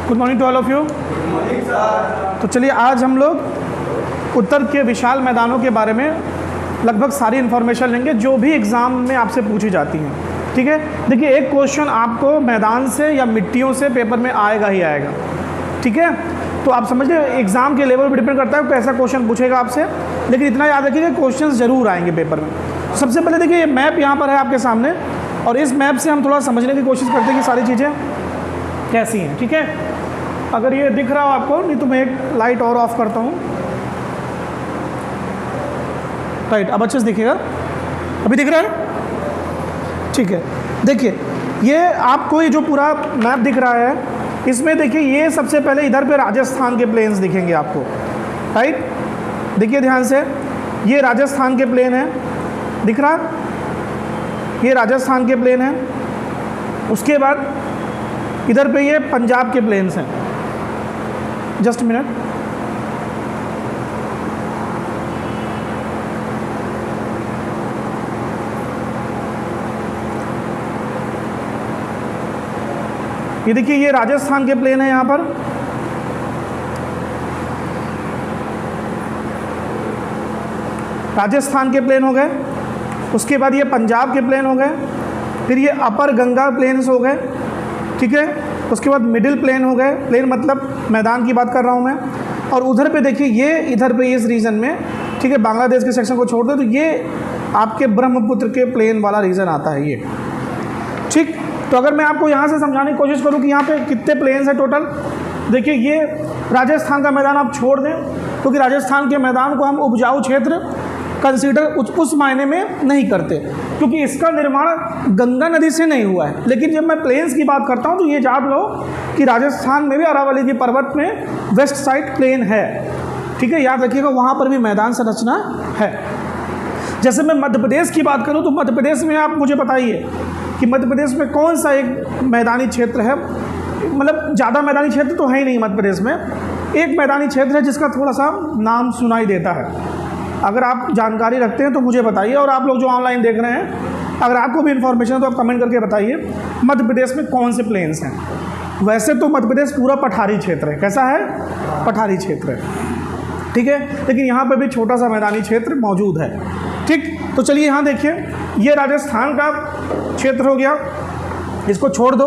Good morning to all of you. तो चलिए आज हम लोग उत्तर के विशाल मैदानों के बारे में लगभग सारी इन्फॉर्मेशन लेंगे जो भी एग्ज़ाम में आपसे पूछी जाती हैं। ठीक है, देखिए एक क्वेश्चन आपको मैदान से या मिट्टियों से पेपर में आएगा ही आएगा। ठीक है, तो आप समझिए एग्ज़ाम के लेवल पर डिपेंड करता है कैसा क्वेश्चन पूछेगा आपसे, लेकिन इतना याद रखिए क्वेश्चन ज़रूर आएंगे पेपर में। सबसे पहले देखिए ये मैप यहाँ पर है आपके सामने, और इस मैप से हम थोड़ा समझने की कोशिश करते हैं कि सारी चीज़ें कैसी हैं। ठीक है, अगर ये दिख रहा हो आपको, नहीं तो मैं एक लाइट और ऑफ करता हूँ। राइट, अब अच्छे से दिखेगा, अभी दिख रहा है? ठीक है, देखिए ये आपको ये जो पूरा मैप दिख रहा है, इसमें देखिए ये सबसे पहले इधर पे राजस्थान के प्लेन्स दिखेंगे आपको। राइट, देखिए ध्यान से, ये राजस्थान के प्लेन है, दिख रहा? ये राजस्थान के प्लेन है। उसके बाद इधर पे ये पंजाब के प्लेन्स हैं। जस्ट मिनट, ये देखिए ये राजस्थान के प्लेन है यहाँ पर। राजस्थान के प्लेन हो गए, उसके बाद ये पंजाब के प्लेन हो गए, फिर ये अपर गंगा प्लेन्स हो गए। ठीक है, उसके बाद मिडिल प्लेन हो गए, प्लेन मतलब मैदान की बात कर रहा हूँ मैं। और उधर पे देखिए ये इधर पे इस रीजन में, ठीक है, बांग्लादेश के सेक्शन को छोड़ दो तो ये आपके ब्रह्मपुत्र के प्लेन वाला रीजन आता है ये। ठीक, तो अगर मैं आपको यहाँ से समझाने की कोशिश करूँ कि यहाँ पे कितने प्लेन्स हैं टोटल, देखिए ये राजस्थान का मैदान आप छोड़ दें, क्योंकि राजस्थान के मैदान को हम उपजाऊ क्षेत्र कंसीडर उस मायने में नहीं करते, क्योंकि इसका निर्माण गंगा नदी से नहीं हुआ है। लेकिन जब मैं प्लेन्स की बात करता हूँ तो ये जान लो कि राजस्थान में भी अरावली की पर्वत में वेस्ट साइड प्लेन है। ठीक है, याद रखिएगा वहाँ पर भी मैदान संरचना है। जैसे मैं मध्य प्रदेश की बात करूँ तो मध्य प्रदेश में आप मुझे बताइए कि मध्य प्रदेश में कौन सा एक मैदानी क्षेत्र है, मतलब ज़्यादा मैदानी क्षेत्र तो है ही नहीं मध्य प्रदेश में। एक मैदानी क्षेत्र है जिसका थोड़ा सा नाम सुनाई देता है। अगर आप जानकारी रखते हैं तो मुझे बताइए, और आप लोग जो ऑनलाइन देख रहे हैं अगर आपको भी इन्फॉर्मेशन है तो आप कमेंट करके बताइए मध्य प्रदेश में कौन से प्लेन्स हैं। वैसे तो मध्य प्रदेश पूरा पठारी क्षेत्र है। कैसा है? पठारी क्षेत्र है। ठीक है, लेकिन यहाँ पर भी छोटा सा मैदानी क्षेत्र मौजूद है। ठीक, तो चलिए यहाँ देखिए ये राजस्थान का क्षेत्र हो गया, इसको छोड़ दो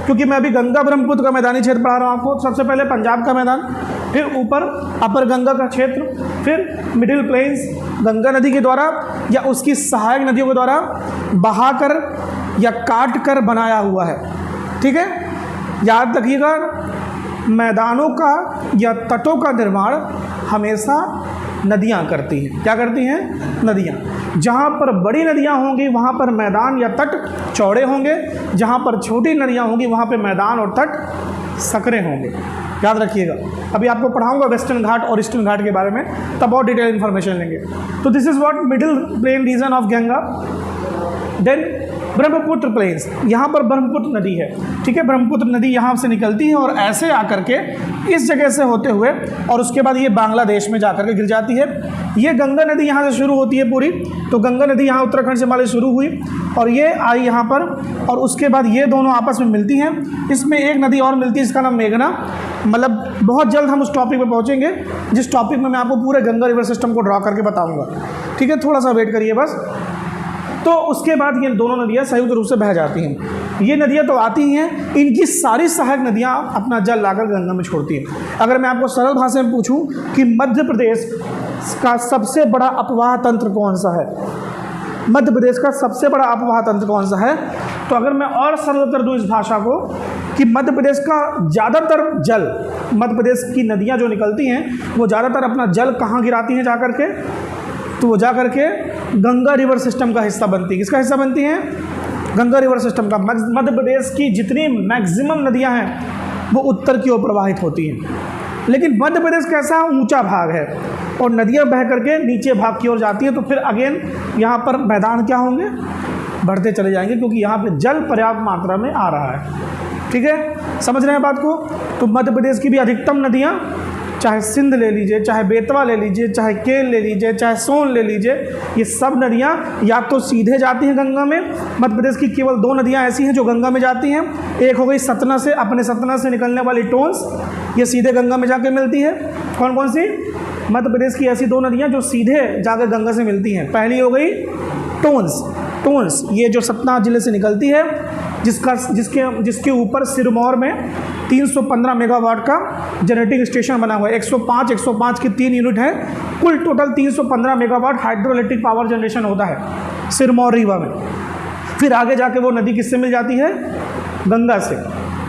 क्योंकि मैं अभी गंगा ब्रह्मपुत्र का मैदानी क्षेत्र पढ़ा रहा हूँ आपको। सबसे पहले पंजाब का मैदान, फिर ऊपर अपर गंगा का क्षेत्र, फिर मिडिल प्लेन्स गंगा नदी के द्वारा या उसकी सहायक नदियों के द्वारा बहाकर या काट कर बनाया हुआ है। ठीक है, याद रखिएगा मैदानों का या तटों का निर्माण हमेशा नदियाँ करती हैं। क्या करती हैं? नदियाँ। जहाँ पर बड़ी नदियाँ होंगी वहाँ पर मैदान या तट चौड़े होंगे, जहाँ पर छोटी नदियाँ होंगी वहाँ पे मैदान और तट सकरे होंगे। याद रखिएगा, अभी आपको पढ़ाऊंगा वेस्टर्न घाट और ईस्टर्न घाट के बारे में, तब और डिटेल इन्फॉर्मेशन लेंगे। तो this is what middle plain region of Ganga. Then Brahmaputra plains, यहाँ पर ब्रह्मपुत्र नदी है। ठीक है, ब्रह्मपुत्र नदी यहाँ से निकलती है और ऐसे आकर के इस जगह से होते हुए और उसके बाद ये बांग्लादेश में जाकर के गिर जाती है। ये गंगा नदी यहाँ से शुरू होती है पूरी, तो गंगा नदी यहाँ उत्तराखंड से माले शुरू हुई और ये आई यहाँ पर, और उसके बाद ये दोनों आपस में मिलती हैं। इसमें एक नदी और मिलती है, इसका नाम मेघना। मतलब बहुत जल्द हम उस टॉपिक पे पहुँचेंगे जिस टॉपिक में मैं आपको पूरे गंगा रिवर सिस्टम को ड्रॉ करके बताऊँगा। ठीक है, थोड़ा सा वेट करिए बस। तो उसके बाद ये दोनों नदियाँ संयुक्त रूप से बह जाती हैं। ये नदियाँ तो आती ही हैं, इनकी सारी सहायक नदियाँ अपना जल लाकर गंगा में छोड़ती हैं। अगर मैं आपको सरल भाषा में पूछूं कि मध्य प्रदेश का सबसे बड़ा अपवाह तंत्र कौन सा है, मध्य प्रदेश का सबसे बड़ा अपवाह तंत्र कौन सा है, तो अगर मैं और सरल कर दूँ इस भाषा को कि मध्य प्रदेश का ज़्यादातर जल, मध्य प्रदेश की नदियाँ जो निकलती हैं वो ज़्यादातर अपना जल कहाँ गिराती हैं जाकर के, तो वो जा करके गंगा रिवर सिस्टम का हिस्सा बनती है। किसका हिस्सा बनती हैं? गंगा रिवर सिस्टम का। मध्य प्रदेश की जितनी मैक्सिमम नदियां हैं वो उत्तर की ओर प्रवाहित होती हैं। लेकिन मध्य प्रदेश कैसा ऊंचा भाग है और नदियां बह करके नीचे भाग की ओर जाती हैं, तो फिर अगेन यहाँ पर मैदान क्या होंगे? बढ़ते चले जाएंगे, क्योंकि यहाँ पे जल पर्याप्त मात्रा में आ रहा है। ठीक है, समझ रहे हैं बात को? तो मध्य प्रदेश की भी अधिकतम नदियाँ चाहे सिंध ले लीजिए, चाहे बेतवा ले लीजिए, चाहे केल ले लीजिए, चाहे सोन ले लीजिए, ये सब नदियाँ या तो सीधे जाती हैं गंगा में। मध्य प्रदेश की केवल 2 नदियाँ ऐसी हैं जो गंगा में जाती हैं। एक हो गई सतना से, अपने सतना से निकलने वाली टोंस, ये सीधे गंगा में जाके मिलती है। कौन कौन सी? मध्य प्रदेश की ऐसी 2 नदियाँ जो सीधे जाकर गंगा से मिलती हैं। पहली हो गई टोंस, ये जो सतना जिले से निकलती है, जिसके ऊपर सिरमौर में 315 मेगावाट का जनरेटिंग स्टेशन बना हुआ है। 105 की 3 यूनिट है, कुल total 315 megawatt hydro electric power generation होता है सिरमौर रीवा में। फिर आगे जाके वो नदी किससे मिल जाती है? गंगा से।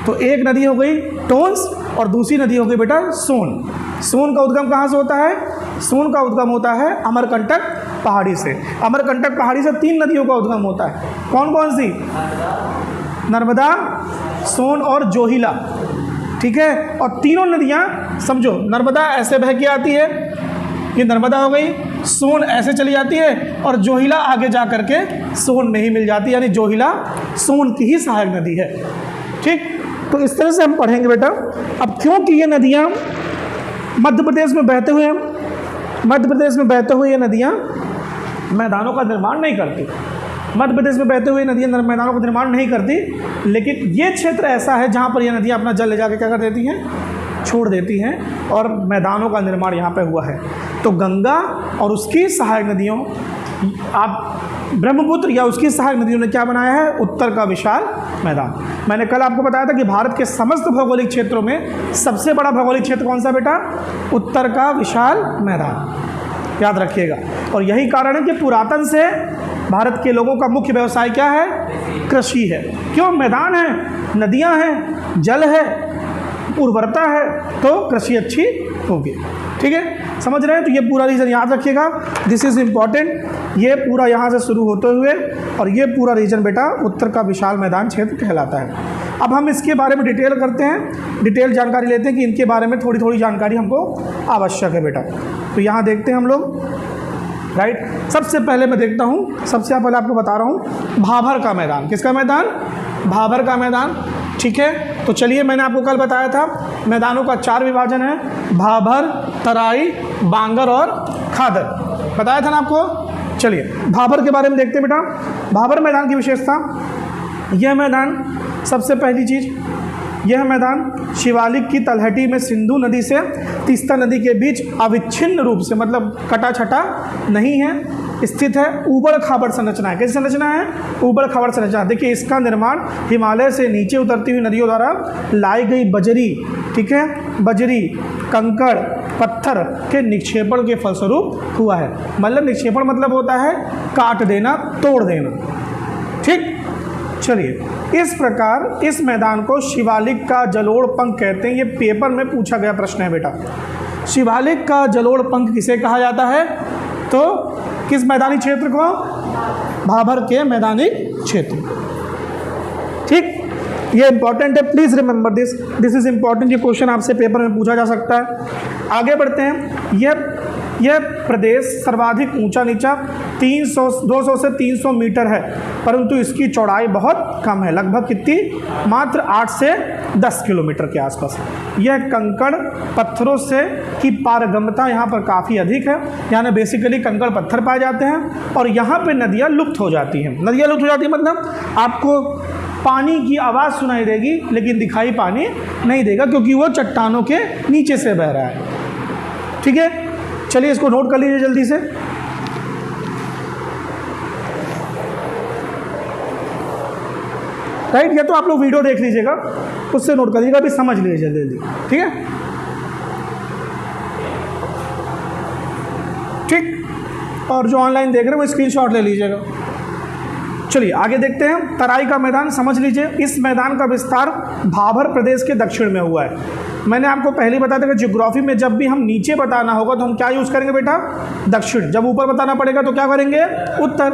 तो एक नदी हो गई टोंस और दूसरी नदी हो गई बेटा सोन का उद्गम कहाँ से होता है? सोन का उद्गम होता है अमरकंटक पहाड़ी से। अमरकंटक पहाड़ी से 3 नदियों का उद्गम होता है। कौन कौन सी? नर्मदा, सोन और जोहिला, ठीक है। और तीनों नदियाँ समझो, नर्मदा ऐसे बह के आती है, ये नर्मदा हो गई, सोन ऐसे चली जाती है और जोहिला आगे जा करके सोन में ही मिल जाती है, यानी जोहिला सोन की ही सहायक नदी है, ठीक। तो इस तरह से हम पढ़ेंगे बेटा। अब क्योंकि ये नदियाँ मध्य प्रदेश में बहते हुए ये नदियाँ मैदानों का निर्माण नहीं करती। मध्य प्रदेश में बहते हुए नदियाँ मैदानों का निर्माण नहीं करती, लेकिन ये क्षेत्र ऐसा है जहाँ पर ये नदियाँ अपना जल ले जाके क्या कर देती हैं? छोड़ देती हैं, और मैदानों का निर्माण यहाँ पे हुआ है। तो गंगा और उसकी सहायक नदियों, आप ब्रह्मपुत्र या उसकी सहायक नदियों ने क्या बनाया है? उत्तर का विशाल मैदान। मैंने कल आपको बताया था कि भारत के समस्त भौगोलिक क्षेत्रों में सबसे बड़ा भौगोलिक क्षेत्र कौन सा बेटा? उत्तर का विशाल मैदान, याद रखिएगा। और यही कारण है कि पुरातन से भारत के लोगों का मुख्य व्यवसाय क्या है? कृषि है। क्यों? मैदान है, नदियां हैं, जल है, उर्वरता है, तो कृषि अच्छी होगी, ठीक है। समझ रहे हैं? तो ये पूरा रीजन याद रखिएगा, दिस इज़ इम्पॉर्टेंट। ये पूरा यहाँ से शुरू होते हुए और ये पूरा रीजन बेटा उत्तर का विशाल मैदान क्षेत्र कहलाता है। अब हम इसके बारे में डिटेल करते हैं, डिटेल जानकारी लेते हैं कि इनके बारे में थोड़ी थोड़ी जानकारी हमको आवश्यक है बेटा। तो यहाँ देखते हैं हम लोग, राइट। सबसे पहले मैं देखता हूँ, सबसे पहले आपको बता रहा हूँ भाभर का मैदान। किसका मैदान? भाभर का मैदान, ठीक है। तो चलिए, मैंने आपको कल बताया था मैदानों का 4 विभाजन है, भाभर, तराई, बांगर और खादर, बताया था ना आपको। चलिए भाभर के बारे में देखते हैं बेटा। भाभर मैदान की विशेषता, यह मैदान, सबसे पहली चीज़, यह मैदान शिवालिक की तलहटी में सिंधु नदी से तीस्ता नदी के बीच अविच्छिन्न रूप से, मतलब कटा छटा नहीं है, स्थित है। ऊबड़ खाबड़ संरचना है। कैसी संरचना है? ऊबड़ खाबड़ संरचना। देखिए, इसका निर्माण हिमालय से नीचे उतरती हुई नदियों द्वारा लाई गई बजरी, ठीक है, बजरी, कंकड़, पत्थर के निक्षेपण के फलस्वरूप हुआ है। मतलब निक्षेपण मतलब होता है काट देना, तोड़ देना, ठीक। चलिए, इस प्रकार इस मैदान को शिवालिक का जलोढ़ पंख कहते हैं। ये पेपर में पूछा गया प्रश्न है बेटा। शिवालिक का जलोढ़ पंख किसे कहा जाता है? तो किस मैदानी क्षेत्र को? भाभर के मैदानी क्षेत्र, ठीक। ये इंपॉर्टेंट है, please remember this is important. ये क्वेश्चन आपसे पेपर में पूछा जा सकता है। आगे बढ़ते हैं। यह प्रदेश सर्वाधिक ऊंचा नीचा 200 से 300 मीटर है, परंतु इसकी चौड़ाई बहुत कम है, लगभग कितनी? मात्र 8 से 10 किलोमीटर के आसपास। यह कंकड़ पत्थरों से की पारगम्यता यहाँ पर काफ़ी अधिक है, यानी बेसिकली कंकड़ पत्थर पाए जाते हैं, और यहाँ पे नदियाँ लुप्त हो जाती हैं। नदियाँ लुप्त हो जाती हैं मतलब आपको पानी की आवाज़ सुनाई देगी, लेकिन दिखाई पानी नहीं देगा, क्योंकि वो चट्टानों के नीचे से बह रहा है, ठीक है। चलिए, इसको नोट कर लीजिए जल्दी से। राइट, या तो आप लोग वीडियो देख लीजिएगा, उससे नोट कर लीजिएगा, अभी समझ लीजिए जल्दी जल्दी, ठीक है, ठीक। और जो ऑनलाइन देख रहे हैं वो स्क्रीनशॉट ले लीजिएगा। चलिए आगे देखते हैं। तराई का मैदान समझ लीजिए। इस मैदान का विस्तार भाभर प्रदेश के दक्षिण में हुआ है। मैंने आपको पहले बताया था कि ज्योग्राफी में जब भी हम नीचे बताना होगा तो हम क्या यूज़ करेंगे बेटा? दक्षिण। जब ऊपर बताना पड़ेगा तो क्या करेंगे? उत्तर।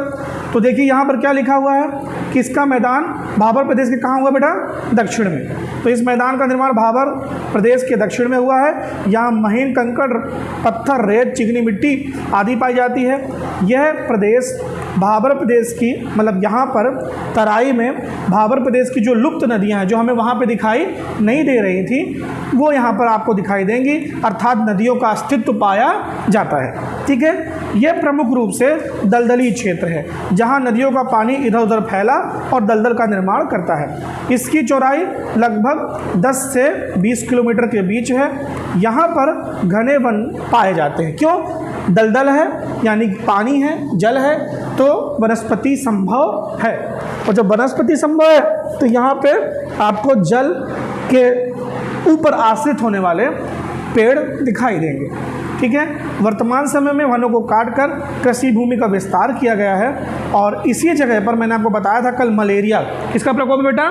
तो देखिए यहाँ पर क्या लिखा हुआ है कि इसका मैदान भाभर प्रदेश के कहाँ हुआ बेटा? दक्षिण में। तो इस मैदान का निर्माण भाभर प्रदेश के दक्षिण में हुआ है। यहाँ महीन कंकड़, पत्थर, रेत, चिकनी मिट्टी आदि पाई जाती है। यह प्रदेश भाबर प्रदेश की, मतलब यहाँ पर तराई में भाबर प्रदेश की जो लुप्त नदियाँ हैं जो हमें वहाँ पे दिखाई नहीं दे रही थी, वो यहाँ पर आपको दिखाई देंगी, अर्थात नदियों का अस्तित्व पाया जाता है। ठीक है, ये प्रमुख रूप से दलदली क्षेत्र है जहाँ नदियों का पानी इधर उधर फैला और दलदल का निर्माण करता है। इसकी चौड़ाई लगभग 10 से 20 किलोमीटर के बीच है। यहाँ पर घने वन पाए जाते हैं। क्यों? दलदल है, यानी पानी है, जल है, तो वनस्पति संभव है। और जब वनस्पति संभव है तो यहाँ पे आपको जल के ऊपर आश्रित होने वाले पेड़ दिखाई देंगे। ठीक है, वर्तमान समय में वनों को काटकर कृषि भूमि का विस्तार किया गया है। और इसी जगह पर मैंने आपको बताया था कल मलेरिया, किसका प्रकोप है बेटा?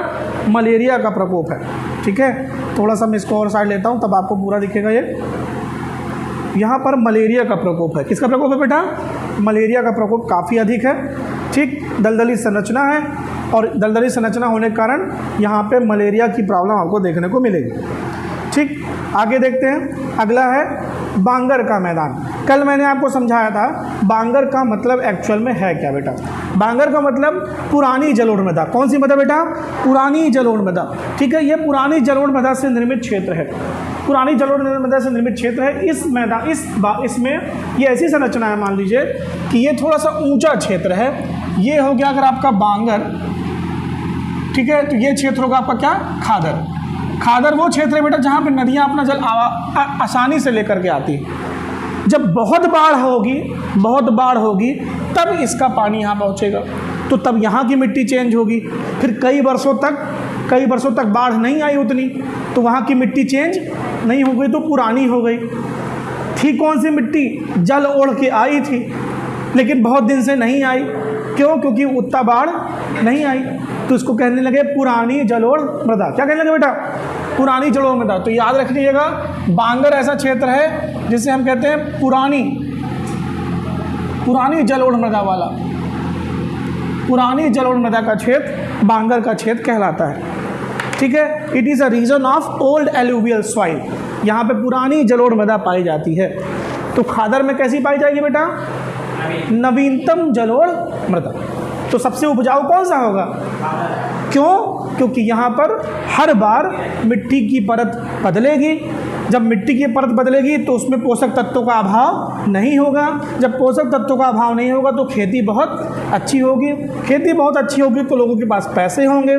मलेरिया का प्रकोप है। ठीक है, थोड़ा सा मैं इसको और साइड लेता हूँ तब आपको पूरा दिखेगा। ये यहाँ पर मलेरिया का प्रकोप है। किसका प्रकोप है बेटा? मलेरिया का प्रकोप काफ़ी अधिक है। ठीक, दलदली संरचना है और दलदली संरचना होने के कारण यहाँ पे मलेरिया की प्रॉब्लम आपको देखने को मिलेगी। ठीक, आगे देखते हैं। अगला है बांगर का मैदान। कल मैंने आपको समझाया था बांगर का मतलब एक्चुअल में है क्या बेटा। बांगर का मतलब पुरानी जलोढ़ मृदा। कौन सी मृदा बेटा? पुरानी जलोढ़ मृदा। ठीक है, ये पुरानी जलोढ़ मृदा से निर्मित क्षेत्र है। पुरानी जलोढ़ मृदा से निर्मित क्षेत्र है। इस मैदान इसमें ये ऐसी संरचना है, मान लीजिए कि ये थोड़ा सा ऊंचा क्षेत्र है। ये हो गया अगर आपका बांगर, ठीक है, तो ये क्षेत्र होगा आपका क्या? खादर। खादर वो क्षेत्र है बेटा जहाँ पे नदियाँ अपना जल आसानी से लेकर के आती है। जब बहुत बाढ़ होगी तब इसका पानी यहाँ पहुँचेगा, तो तब यहाँ की मिट्टी चेंज होगी। फिर कई वर्षों तक बाढ़ नहीं आई उतनी, तो वहाँ की मिट्टी चेंज नहीं हो गई, तो पुरानी हो गई। थी कौन सी मिट्टी? जल ओढ़ के आई थी, लेकिन बहुत दिन से नहीं आई। क्यों? क्योंकि उतना बाढ़ नहीं आई, तो इसको कहने लगे पुरानी जलोढ़ मृदा। क्या कहने लगे बेटा? पुरानी जलोढ़ मृदा। तो याद रख लीजिएगा, बांगर ऐसा क्षेत्र है जिसे हम कहते हैं पुरानी जलोढ़ मृदा वाला। पुरानी जलोढ़ मृदा का क्षेत्र बांगर का क्षेत्र कहलाता है। ठीक है, it is a region of old alluvial soil. यहाँ पे पुरानी जलोढ़ मृदा पाई जाती है। तो खादर में कैसी पाई जाएगी बेटा? नवीनतम जलोढ़ मृदा। तो सबसे उपजाऊ कौन सा होगा? क्यों? क्योंकि यहाँ पर हर बार मिट्टी की परत बदलेगी। जब मिट्टी की परत बदलेगी तो उसमें पोषक तत्वों का अभाव नहीं होगा। जब पोषक तत्वों का अभाव नहीं होगा तो खेती बहुत अच्छी होगी। खेती बहुत अच्छी होगी तो लोगों के पास पैसे होंगे,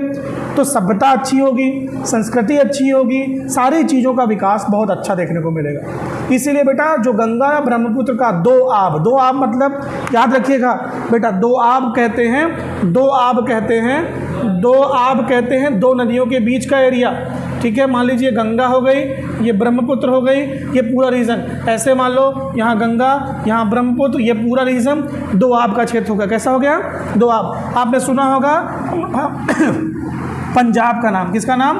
तो सभ्यता अच्छी होगी, संस्कृति अच्छी होगी, सारी चीज़ों का विकास बहुत अच्छा देखने को मिलेगा। इसीलिए बेटा जो गंगा ब्रह्मपुत्र का दो आब मतलब याद रखिएगा बेटा, दो आब कहते हैं दो नदियों के बीच का एरिया। ठीक है, मान लीजिए गंगा हो गई, ये ब्रह्मपुत्र हो गई, ये पूरा रीजन। ऐसे मान लो यहाँ गंगा, यहाँ ब्रह्मपुत्र, ये पूरा रीजन दो आब का क्षेत्र हो गया। कैसा हो गया? दो आब। आपने सुना होगा पंजाब का नाम। किसका नाम?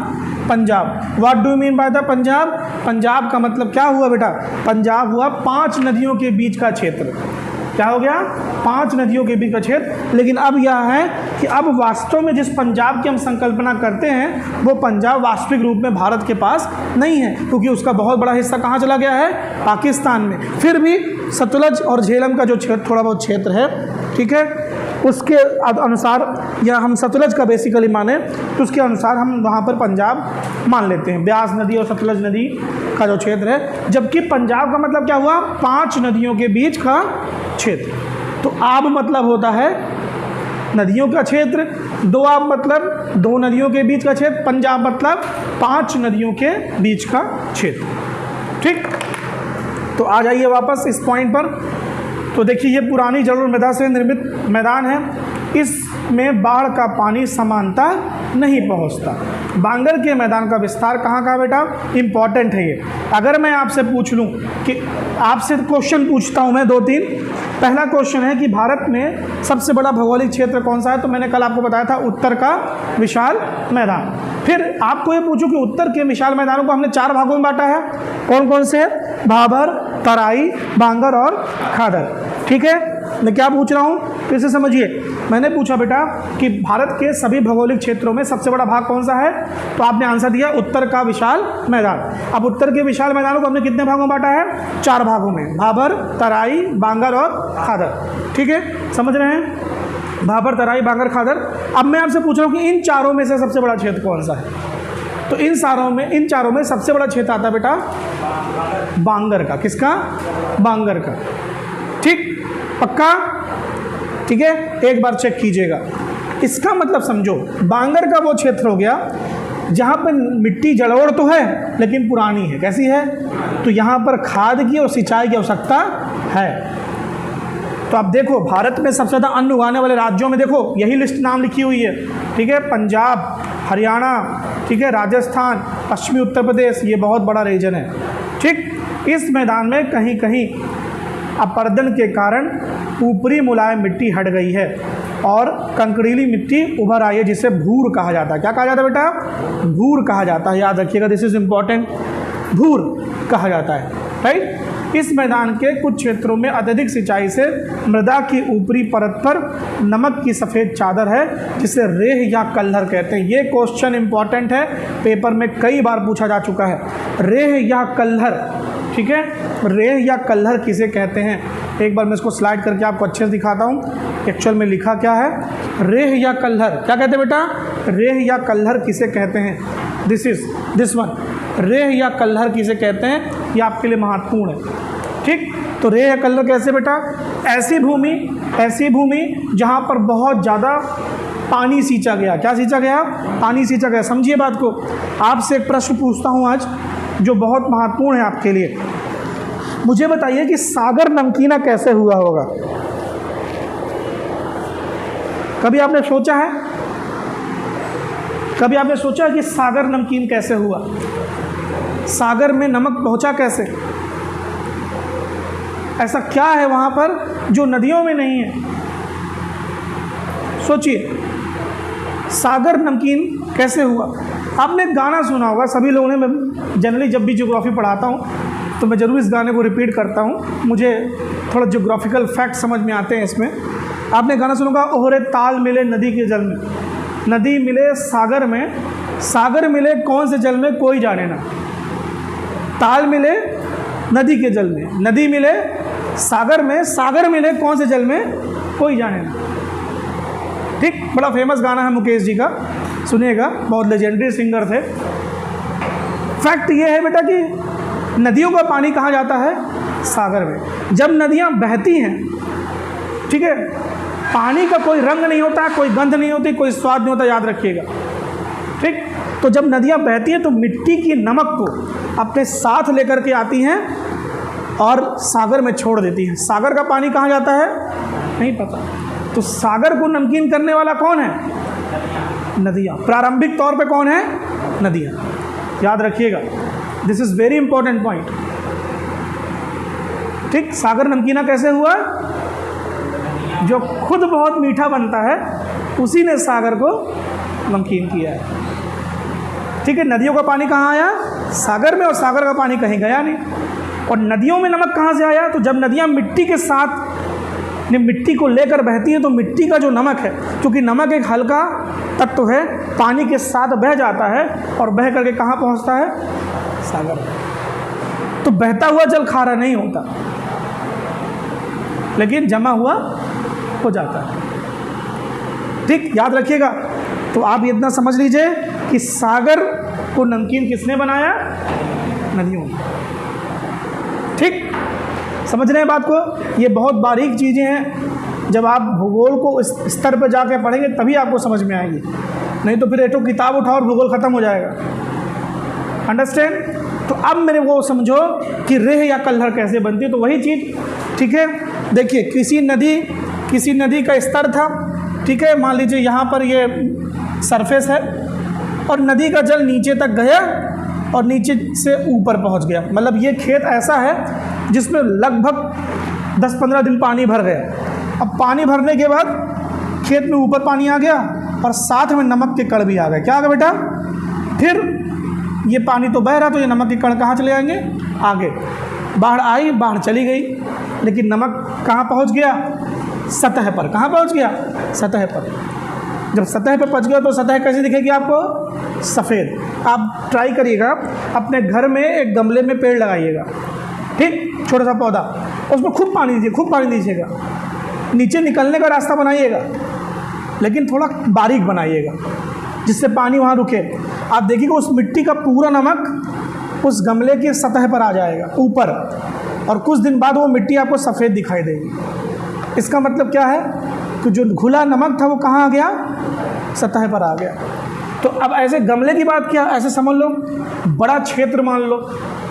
Punjab. What do you mean by the Punjab? Punjab का मतलब क्या हुआ बेटा? पंजाब हुआ 5 नदियों के बीच का क्षेत्र। क्या हो गया? 5 नदियों के बीच का क्षेत्र। लेकिन अब यह है कि अब वास्तव में जिस पंजाब की हम संकल्पना करते हैं वो पंजाब वास्तविक रूप में भारत के पास नहीं है, क्योंकि उसका बहुत बड़ा हिस्सा कहाँ चला गया है? पाकिस्तान में। फिर भी सतलज और झेलम का जो क्षेत्र, थोड़ा बहुत क्षेत्र है, ठीक है, उसके अनुसार, या हम सतलज का बेसिकली माने तो उसके अनुसार हम वहाँ पर पंजाब मान लेते हैं। ब्यास नदी और सतलज नदी का जो क्षेत्र है। जबकि पंजाब का मतलब क्या हुआ? 5 नदियों के बीच का क्षेत्र। तो आब मतलब होता है नदियों का क्षेत्र, दो आब मतलब 2 नदियों के बीच का क्षेत्र, पंजाब मतलब 5 नदियों के बीच का क्षेत्र। ठीक, तो आ जाइए वापस इस पॉइंट पर। तो देखिए, ये पुरानी जलोढ़ मृदा से निर्मित मैदान है। इसमें बाढ़ का पानी समानतः नहीं पहुंचता। बांगर के मैदान का विस्तार कहाँ का बेटा? इंपॉर्टेंट है ये। अगर मैं आपसे पूछ लूँ कि आपसे क्वेश्चन पूछता हूँ मैं 2-3। पहला क्वेश्चन है कि भारत में सबसे बड़ा भौगोलिक क्षेत्र कौन सा है? तो मैंने कल आपको बताया था उत्तर का विशाल मैदान। फिर आपको ये पूछूं कि उत्तर के विशाल मैदानों को हमने 4 भागों में बांटा है। कौन कौन से? भाबर, तराई, बांगर और खादर। ठीक है, मैं क्या पूछ रहा हूँ फिर से समझिए। मैंने पूछा बेटा कि भारत के सभी भौगोलिक क्षेत्रों में सबसे बड़ा भाग कौन सा है, तो आपने आंसर दिया उत्तर का विशाल मैदान। अब उत्तर के विशाल मैदानों को हमने कितने भागों में बांटा है, 4 भागों में, भाबर, तराई, बांगर और खादर। ठीक है, समझ रहे हैं, भाबर, तराई, बांगर, खादर। अब मैं आपसे पूछ रहा हूँ कि इन चारों में से सबसे बड़ा क्षेत्र कौन सा है, तो इन चारों में सबसे बड़ा क्षेत्र आता है बेटा बांगर का। किसका, बांगर का। ठीक, पक्का, ठीक है, एक बार चेक कीजिएगा। इसका मतलब समझो, बांगर का वो क्षेत्र हो गया जहाँ पर मिट्टी जलोढ़ तो है लेकिन पुरानी है। कैसी है, तो यहाँ पर खाद की और सिंचाई की आवश्यकता है। तो अब देखो भारत में सबसे ज़्यादा अन्न उगाने वाले राज्यों में देखो यही लिस्ट नाम लिखी हुई है। ठीक है, पंजाब, हरियाणा, ठीक है, राजस्थान, पश्चिमी उत्तर प्रदेश, ये बहुत बड़ा रीजन है। ठीक, इस मैदान में कहीं कहीं अपर्दन के कारण ऊपरी मुलायम मिट्टी हट गई है और कंकड़ीली मिट्टी उभर आई है, जिसे भूर कहा जाता है। क्या कहा जाता है बेटा, भूर कहा जाता है, याद रखिएगा, दिस इज इम्पॉर्टेंट, भूर कहा जाता है। राइट, इस मैदान के कुछ क्षेत्रों में अत्यधिक सिंचाई से मृदा की ऊपरी परत पर नमक की सफ़ेद चादर है, जिसे रेह या कल्हर कहते हैं। ये क्वेश्चन इंपॉर्टेंट है, पेपर में कई बार पूछा जा चुका है, रेह या कल्हर। ठीक है, रेह या कल्हर किसे कहते हैं, एक बार मैं इसको स्लाइड करके आपको अच्छे से दिखाता हूँ एक्चुअल में लिखा क्या है। रेह या कल्हर क्या कहते हैं बेटा, रेह या कल्हर किसे कहते हैं, दिस वन, रेह या कल्हर किसे कहते हैं, ये आपके लिए महत्वपूर्ण है। ठीक, तो रेह या कल्हर कैसे बेटा, ऐसी भूमि जहाँ पर बहुत ज़्यादा पानी सींचा गया। क्या सींचा गया, पानी सींचा गया। समझिए बात को। आपसे एक प्रश्न पूछता हूँ आज जो बहुत महत्वपूर्ण है आपके लिए। मुझे बताइए कि सागर नमकीना कैसे हुआ होगा, कभी आपने सोचा है, कभी आपने सोचा कि सागर नमकीन कैसे हुआ, सागर में नमक पहुंचा कैसे, ऐसा क्या है वहां पर जो नदियों में नहीं है। सोचिए, सागर नमकीन कैसे हुआ। आपने एक गाना सुना होगा सभी लोगों ने, मैं जनरली जब भी ज्योग्राफी पढ़ाता हूँ तो मैं ज़रूर इस गाने को रिपीट करता हूँ, मुझे थोड़ा ज्योग्राफिकल फैक्ट समझ में आते हैं इसमें। आपने गाना सुना होगा, ओहरे ताल मिले नदी के जल में, नदी मिले सागर में, सागर मिले कौन से जल में कोई जाने ना, ताल मिले नदी के जल में, नदी मिले सागर में, सागर मिले कौन से जल में कोई जाने ना। ठीक, बड़ा फेमस गाना है मुकेश जी का, सुनिएगा, बहुत लेजेंडरी सिंगर थे। फैक्ट ये है बेटा कि नदियों का पानी कहाँ जाता है, सागर में। जब नदियाँ बहती हैं, ठीक है, पानी का कोई रंग नहीं होता, कोई गंध नहीं होती, कोई स्वाद नहीं होता, याद रखिएगा। ठीक, तो जब नदियाँ बहती हैं तो मिट्टी की नमक को अपने साथ लेकर के आती हैं और सागर में छोड़ देती हैं। सागर का पानी कहाँ जाता है नहीं पता। तो सागर को नमकीन करने वाला कौन है, नदियाँ। प्रारंभिक तौर पे कौन है, नदियाँ, याद रखिएगा, this is very important point. ठीक, सागर नमकीना कैसे हुआ, जो खुद बहुत मीठा बनता है उसी ने सागर को नमकीन किया है। ठीक है, नदियों का पानी कहाँ आया, सागर में, और सागर का पानी कहीं गया नहीं। और नदियों में नमक कहाँ से आया, तो जब नदियाँ मिट्टी के साथ मिट्टी को लेकर बहती हैं तो मिट्टी का जो नमक है, क्योंकि नमक एक हल्का तत्व है, पानी के साथ बह जाता है और बह करके कहाँ पहुँचता है, सागर। तो बहता हुआ जल खारा नहीं होता, लेकिन जमा हुआ हो जाता है। ठीक, याद रखिएगा। तो आप इतना समझ लीजिए कि सागर को नमकीन किसने बनाया, नदियों ने। ठीक, समझ रहे हैं बात को। ये बहुत बारीक चीज़ें हैं, जब आप भूगोल को इस स्तर पर जाके पढ़ेंगे तभी आपको समझ में आएंगी, नहीं तो फिर एक तो किताब उठाओ और भूगोल ख़त्म हो जाएगा। अंडरस्टैंड। तो अब मेरे वो समझो कि रेह या कल्हर कैसे बनती है, तो वही चीज़। ठीक है, देखिए, किसी नदी का स्तर था, ठीक है, मान लीजिए यहाँ पर ये सरफेस है और नदी का जल नीचे तक गया और नीचे से ऊपर पहुँच गया। मतलब ये खेत ऐसा है जिसमें लगभग 10-15 दिन पानी भर गया। अब पानी भरने के बाद खेत में ऊपर पानी आ गया और साथ में नमक के कण भी आ गए। क्या आ गया बेटा, फिर ये पानी तो बह रहा, तो ये नमक के कण कहाँ चले जाएंगे, आगे। बाढ़ आई, बाढ़ चली गई, लेकिन नमक कहाँ पहुँच गया, सतह पर। कहाँ पहुँच गया? सतह पर। जब सतह पर पहुँच गया तो सतह कैसी दिखेगी आपको? सफ़ेद। आप ट्राई करिएगा, अपने घर में एक गमले में पेड़ लगाइएगा, ठीक, छोटा सा पौधा, उसमें खूब पानी दीजिए, खूब पानी दीजिएगा, नीचे निकलने का रास्ता बनाइएगा, लेकिन थोड़ा बारीक बनाइएगा जिससे पानी वहाँ रुके। आप देखिएगा उस मिट्टी का पूरा नमक उस गमले की सतह पर आ जाएगा ऊपर, और कुछ दिन बाद वो मिट्टी आपको सफ़ेद दिखाई देगी। इसका मतलब क्या है कि जो घुला नमक था वो कहाँ आ गया? सतह पर आ गया। तो अब ऐसे गमले की बात क्या, ऐसे समझ लो बड़ा क्षेत्र मान लो,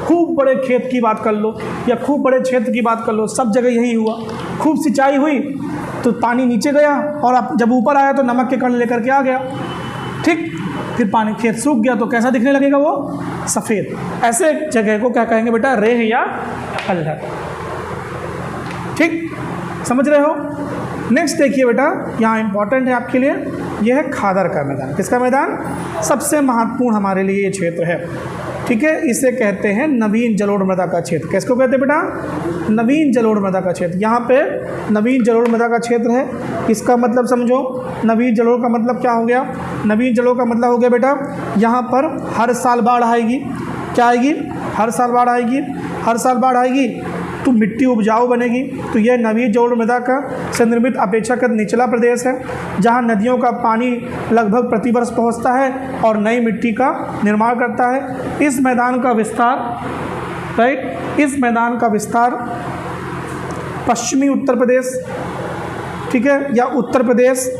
खूब बड़े खेत की बात कर लो या खूब बड़े क्षेत्र की बात कर लो, सब जगह यही हुआ। खूब सिंचाई हुई तो पानी नीचे गया, और अब जब ऊपर आया तो नमक के कण लेकर के आ गया, ठीक। फिर पानी, खेत सूख गया तो कैसा दिखने लगेगा? वो सफ़ेद। ऐसे जगह को क्या कहेंगे बेटा? रेह या खलदर, ठीक, समझ रहे हो? नेक्स्ट देखिए बेटा, यहाँ इंपॉर्टेंट है आपके लिए, यह है खादर का मैदान। किसका मैदान? सबसे महत्वपूर्ण हमारे लिए ये क्षेत्र है, ठीक है। इसे कहते हैं नवीन जलोढ़ मृदा का क्षेत्र। किसको कहते हैं बेटा? नवीन जलोढ़ मृदा का क्षेत्र। यहाँ पे नवीन जलोढ़ मृदा का क्षेत्र है। इसका मतलब समझो, नवीन जलोढ़ का मतलब क्या हो गया? नवीन जलोढ़ का मतलब हो गया बेटा, यहाँ पर हर साल बाढ़ आएगी। क्या आएगी? हर साल बाढ़ आएगी। हर साल बाढ़ आएगी तो मिट्टी उपजाऊ बनेगी। तो यह नवीन जलोढ़ मृदा का से निर्मित अपेक्षाकृत निचला प्रदेश है, जहाँ नदियों का पानी लगभग प्रतिवर्ष पहुँचता है और नई मिट्टी का निर्माण करता है। इस मैदान का विस्तार, राइट, इस मैदान का विस्तार पश्चिमी उत्तर प्रदेश, ठीक है, या उत्तर प्रदेश,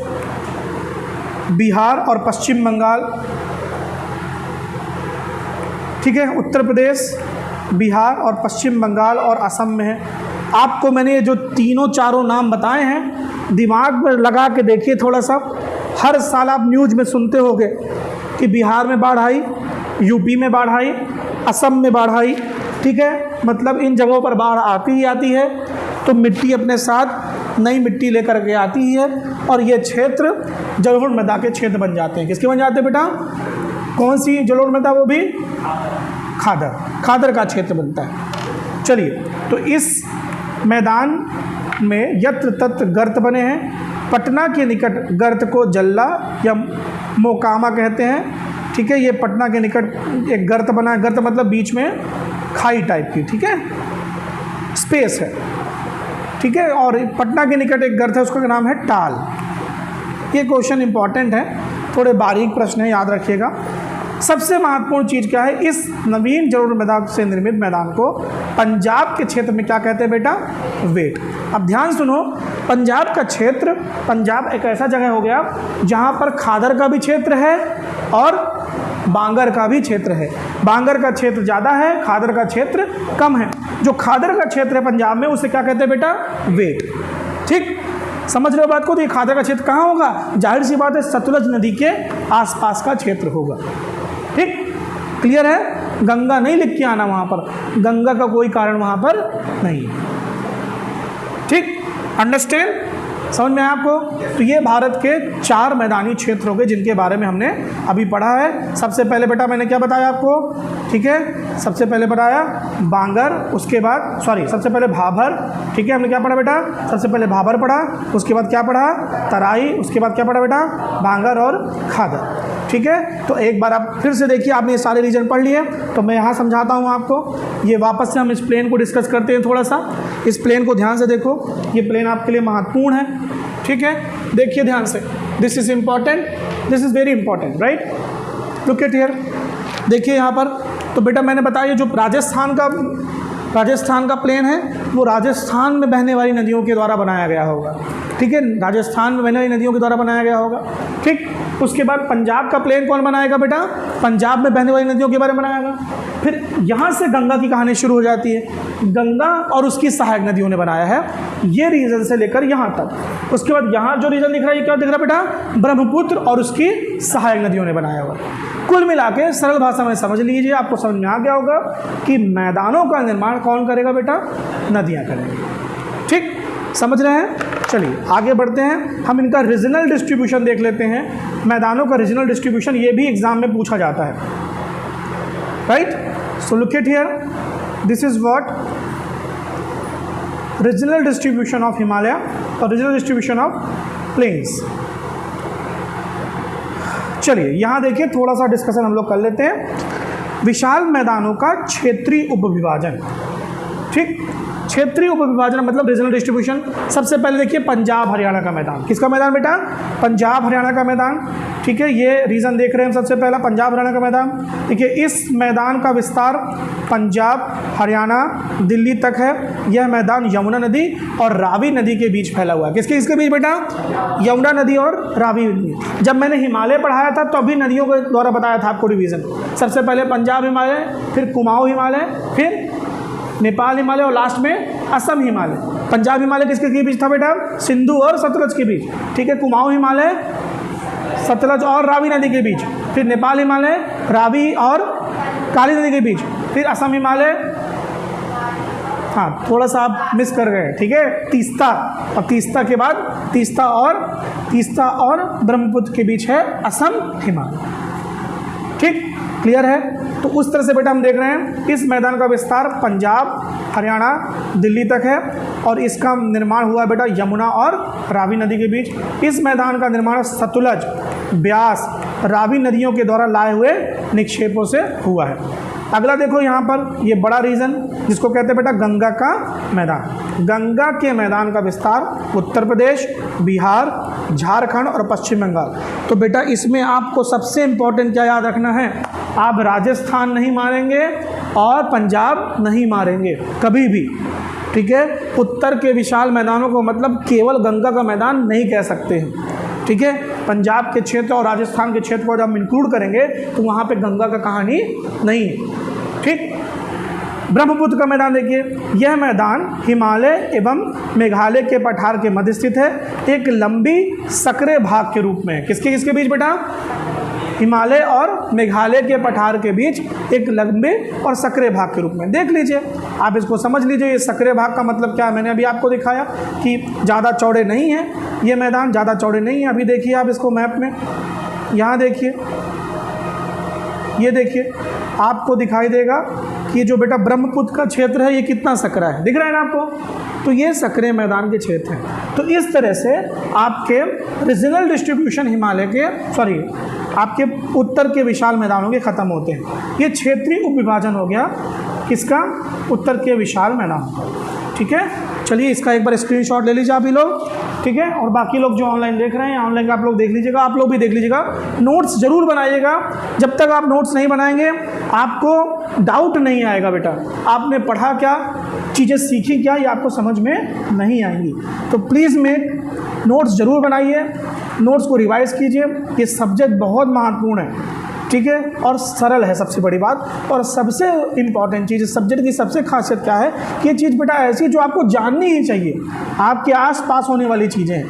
बिहार और पश्चिम बंगाल, ठीक है, उत्तर प्रदेश, बिहार और पश्चिम बंगाल और असम में है। आपको मैंने ये जो तीनों चारों नाम बताए हैं, दिमाग में लगा के देखिए थोड़ा सा। हर साल आप न्यूज़ में सुनते होंगे कि बिहार में बाढ़ आई, यूपी में बाढ़ आई, असम में बाढ़ आई, ठीक है। मतलब इन जगहों पर बाढ़ आती ही आती है, तो मिट्टी अपने साथ नई मिट्टी लेकर के आती ही है, और ये क्षेत्र जलोढ़ मृदा के क्षेत्र बन जाते हैं। किसके बन जाते हैं बेटा? कौन सी जलोढ़ मृदा? वो भी खादर, खादर का क्षेत्र बनता है। चलिए, तो इस मैदान में यत्र तत्र गर्त बने हैं। पटना के निकट गर्त को जल्ला या मोकामा कहते हैं, ठीक है। ये पटना के निकट एक गर्त बना है। गर्त मतलब बीच में खाई टाइप की, ठीक है, स्पेस है, ठीक है। और पटना के निकट एक गर्त है, उसका नाम है टाल। ये क्वेश्चन इंपॉर्टेंट है, थोड़े बारीक प्रश्न है, याद रखिएगा। सबसे महत्वपूर्ण चीज़ क्या है? इस नवीन जलोढ़ मृदा से निर्मित मैदान को पंजाब के क्षेत्र में क्या कहते हैं बेटा? वेट। अब ध्यान सुनो, पंजाब का क्षेत्र, पंजाब एक ऐसा जगह हो गया जहाँ पर खादर का भी क्षेत्र है और बांगर का भी क्षेत्र है। बांगर का क्षेत्र ज़्यादा है, खादर का क्षेत्र कम है। जो खादर का क्षेत्र है पंजाब में, उसे क्या कहते हैं बेटा? वेट, ठीक। समझ रहे हो बात को? तो ये खादर का क्षेत्र कहाँ होगा? जाहिर सी बात है, सतलुज नदी के आसपास का क्षेत्र होगा, ठीक, क्लियर है। गंगा नहीं लिख के आना वहाँ पर, गंगा का कोई कारण वहाँ पर नहीं, ठीक, अंडरस्टैंड, समझ में आया आपको? तो ये भारत के 4 मैदानी क्षेत्र हो गए जिनके बारे में हमने अभी पढ़ा है। सबसे पहले बेटा मैंने क्या बताया आपको? ठीक है, सबसे पहले बताया बांगर, उसके बाद सबसे पहले भाभर, ठीक है। हमने क्या पढ़ा बेटा? सबसे पहले भाभर पढ़ा, उसके बाद क्या पढ़ा? तराई, उसके बाद क्या पढ़ा बेटा? बांगर और खादर, ठीक है। तो एक बार आप फिर से देखिए, आपने ये सारे रीजन पढ़ लिए, तो मैं यहाँ समझाता हूँ आपको। ये वापस से हम इस प्लेन को डिस्कस करते हैं थोड़ा सा। इस प्लेन को ध्यान से देखो, ये प्लेन आपके लिए महत्वपूर्ण है, ठीक है। देखिए ध्यान से, this is important, this is very important, right. Look at here, देखिए यहाँ पर। तो बेटा मैंने बताया जो राजस्थान का प्लेन है, वो राजस्थान में बहने वाली नदियों के द्वारा बनाया गया होगा, ठीक है। राजस्थान में बहने वाली नदियों के द्वारा बनाया गया होगा, ठीक। उसके बाद पंजाब का प्लेन कौन बनाएगा बेटा? पंजाब में बहने वाली नदियों के बारे में बनाएगा। फिर यहाँ से गंगा की कहानी शुरू हो जाती है, गंगा और उसकी सहायक नदियों ने बनाया है, ये रीजन से लेकर यहाँ तक। उसके बाद यहाँ जो रीजन दिख रहा है, ये क्या दिख रहा है बेटा? ब्रह्मपुत्र और उसकी सहायक नदियों ने बनाया हुआ। कुल मिला के सरल भाषा में समझ लीजिए, आपको समझ में आ गया होगा कि मैदानों का निर्माण कौन करेगा बेटा? नदियाँ करेंगी, ठीक, समझ रहे हैं। चलिए आगे बढ़ते हैं, हम इनका रीजनल डिस्ट्रीब्यूशन देख लेते हैं। मैदानों का रीजनल डिस्ट्रीब्यूशन ये भी एग्जाम में पूछा जाता है, right. So look at here, this is what regional distribution of Himalaya. और रीजनल डिस्ट्रीब्यूशन ऑफ प्लेन्स। चलिए यहाँ देखिए थोड़ा सा डिस्कशन हम लोग कर लेते हैं। विशाल मैदानों का क्षेत्रीय उपविभाजन, ठीक, क्षेत्रीय उपविभाजन मतलब रीजनल डिस्ट्रीब्यूशन। सबसे पहले देखिए पंजाब हरियाणा का मैदान, किसका मैदान बेटा? पंजाब हरियाणा का मैदान, ठीक है, ये रीजन देख रहे हैं सबसे पहला पंजाब हरियाणा का मैदान। देखिए इस मैदान का विस्तार पंजाब हरियाणा दिल्ली तक है। यह मैदान यमुना नदी और रावी नदी के बीच फैला हुआ है। किसके इसके बीच बेटा? यमुना नदी और रावी नदी। जब मैंने हिमालय पढ़ाया था तो अभी नदियों के द्वारा बताया था आपको डिवीज़न। सबसे पहले पंजाब हिमालय, फिर कुमाऊं हिमालय, फिर नेपाल हिमालय और लास्ट में असम हिमालय। पंजाब हिमालय किसके बीच था बेटा? सिंधु और सतलज के बीच, ठीक है। कुमाऊं हिमालय सतलज और रावी नदी के बीच, फिर नेपाल हिमालय रावी और काली नदी के बीच, फिर असम हिमालय, हाँ थोड़ा सा आप मिस कर गए, ठीक है, तीस्ता, और तीस्ता के बाद तीस्ता और ब्रह्मपुत्र के बीच है असम हिमालय, ठीक, क्लियर है। तो उस तरह से बेटा हम देख रहे हैं इस मैदान का विस्तार पंजाब हरियाणा दिल्ली तक है और इसका निर्माण हुआ बेटा यमुना और रावी नदी के बीच। इस मैदान का निर्माण सतलज, ब्यास, रावी नदियों के द्वारा लाए हुए निक्षेपों से हुआ है। अगला देखो यहाँ पर ये बड़ा रीजन जिसको कहते हैं बेटा गंगा का मैदान। गंगा के मैदान का विस्तार उत्तर प्रदेश, बिहार, झारखंड और पश्चिम बंगाल। तो बेटा इसमें आपको सबसे इम्पोर्टेंट क्या याद रखना है? आप राजस्थान नहीं मारेंगे और पंजाब नहीं मारेंगे कभी भी, ठीक है। उत्तर के विशाल मैदानों को मतलब केवल गंगा का मैदान नहीं कह सकते हैं, ठीक है। पंजाब के क्षेत्र और राजस्थान के क्षेत्र को जब हम इंक्लूड करेंगे तो वहाँ पे गंगा का कहानी नहीं, ठीक। ब्रह्मपुत्र का मैदान देखिए, यह मैदान हिमालय एवं मेघालय के पठार के मध्य स्थित है। एक लंबी सकरे भाग के रूप में, किसके बीच बेटा? हिमालय और मेघालय के पठार के बीच एक लंबे और सकरे भाग के रूप में। देख लीजिए, आप इसको समझ लीजिए, ये सकरे भाग का मतलब क्या है? मैंने अभी आपको दिखाया कि ज़्यादा चौड़े नहीं हैं, ये मैदान ज़्यादा चौड़े नहीं हैं। अभी देखिए आप इसको मैप में, यहाँ देखिए, ये देखिए आपको दिखाई देगा कि ये जो बेटा ब्रह्मपुत्र का क्षेत्र है ये कितना सकरा है, दिख रहा है ना आपको? तो ये सकरे मैदान के क्षेत्र हैं। तो इस तरह से आपके रीजनल डिस्ट्रीब्यूशन हिमालय के आपके उत्तर के विशाल मैदानों के ख़त्म होते हैं। ये क्षेत्रीय उपविभाजन हो गया किसका? उत्तर के विशाल मैदान, ठीक है। चलिए इसका एक बार स्क्रीनशॉट ले लीजिए आप ही लोग, ठीक है। और बाकी लोग जो ऑनलाइन देख रहे हैं, ऑनलाइन का आप लोग देख लीजिएगा, आप लोग भी देख लीजिएगा, नोट्स जरूर बनाइएगा। जब तक आप नोट्स नहीं बनाएंगे आपको डाउट नहीं आएगा बेटा, आपने पढ़ा क्या, चीज़ें सीखी क्या, ये आपको समझ में नहीं आएंगी। तो प्लीज़ में नोट्स जरूर बनाइए, नोट्स को रिवाइज़ कीजिए। ये सब्जेक्ट बहुत महत्वपूर्ण है, ठीक है, और सरल है सबसे बड़ी बात। और सबसे इम्पॉर्टेंट चीज़ इस सब्जेक्ट की सबसे खासियत क्या है कि ये चीज़ बेटा ऐसी जो आपको जाननी ही चाहिए, आपके आस पास होने वाली चीज़ें हैं,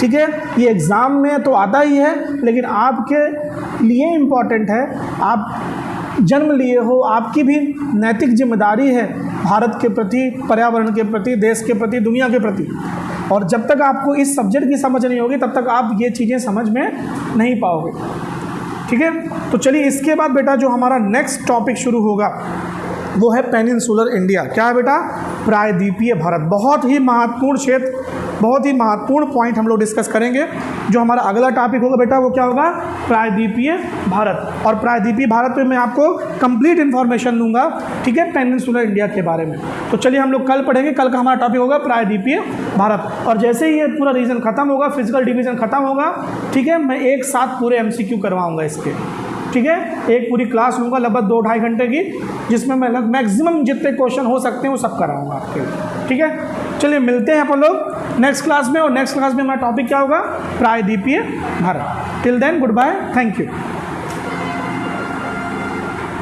ठीक है। ये एग्ज़ाम में तो आता ही है लेकिन आपके लिए इम्पॉर्टेंट है, आप जन्म लिए हो, आपकी भी नैतिक जिम्मेदारी है भारत के प्रति, पर्यावरण के प्रति, देश के प्रति, दुनिया के प्रति। और जब तक आपको इस सब्जेक्ट की समझ नहीं होगी तब तक आप ये चीज़ें समझ में नहीं पाओगे, ठीक है। तो चलिए इसके बाद बेटा जो हमारा नेक्स्ट टॉपिक शुरू होगा वो है पेनिनसुलर इंडिया। क्या है बेटा? प्रायद्वीपीय भारत। बहुत ही महत्वपूर्ण क्षेत्र, बहुत ही महत्वपूर्ण पॉइंट हम लोग डिस्कस करेंगे। जो हमारा अगला टॉपिक होगा बेटा वो क्या होगा? प्रायद्वीपीय भारत। और प्रायद्वीपीय भारत में मैं आपको कंप्लीट इन्फॉर्मेशन दूंगा, ठीक है, पेनिनसुलर इंडिया के बारे में। तो चलिए हम लोग कल पढ़ेंगे। कल का हमारा टॉपिक होगा प्रायद्वीपीय भारत। और जैसे ही ये पूरा रीजन खत्म होगा, फिजिकल डिवीजन खत्म होगा, ठीक है, मैं एक साथ पूरे MCQ करवाऊँगा इसके, ठीक है। एक पूरी क्लास लूँगा लगभग 2-2.5 घंटे की, जिसमें मैं मैक्सिमम जितने क्वेश्चन हो सकते हैं वो सब कराऊंगा आपके, ठीक है। चलिए मिलते हैं अपन लोग नेक्स्ट क्लास में। और नेक्स्ट क्लास में हमारा टॉपिक क्या होगा? प्रायद्वीपीय Bharat. Till then good bye, thank you.